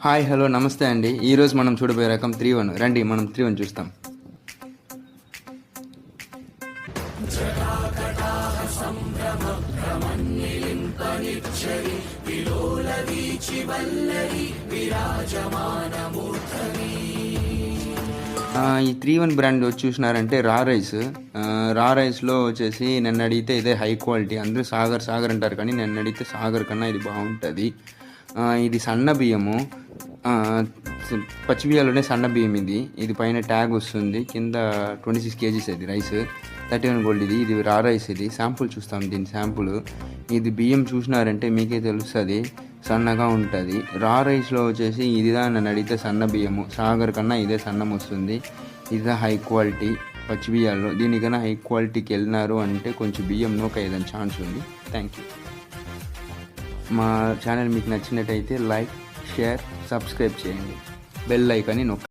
Hi hello నమస్తే అండి. ఈరోజు మనం చూడబోయే రకం 3-1. రండి మనం 3-1 చూస్తాం. ఈ 3-1 బ్రాండ్ వచ్చి చూసినారంటే రా రైస్లో వచ్చేసి నన్ను అడిగితే ఇదే హై క్వాలిటీ. అందరూ సాగర్ అంటారు, కానీ నన్ను అడిగితే సాగర్ కన్నా ఇది బాగుంటుంది. ఇది సన్న బియ్యము, పచ్చి బియ్యాలోనే సన్న బియ్యం. ఇది పైన ట్యాగ్ వస్తుంది, కింద 26 kgs ఇది రైస్, 31 gold. ఇది రా రైస్. ఇది శాంపుల్ చూస్తాం, దీని శాంపుల్. ఇది బియ్యం చూసినారంటే మీకే తెలుస్తుంది, సన్నగా ఉంటుంది. రా రైస్లో వచ్చేసి ఇదిదా నన్ను అడిగితే సన్న బియ్యము, సాగర్ కన్నా ఇదే సన్నం వస్తుంది. ఇదే హై క్వాలిటీ పచ్చి బియ్యాల్లో. దీనికన్నా హై క్వాలిటీకి వెళ్ళినారు అంటే కొంచెం బియ్యం నూక ఏదైనా ఛాన్స్ ఉంది. Thank you. మా ఛానల్ మీకు నచ్చినట్టయితే లైక్, షేర్, సబ్స్క్రైబ్ చేయండి. బెల్ ఐకాన్ని నొక్కండి.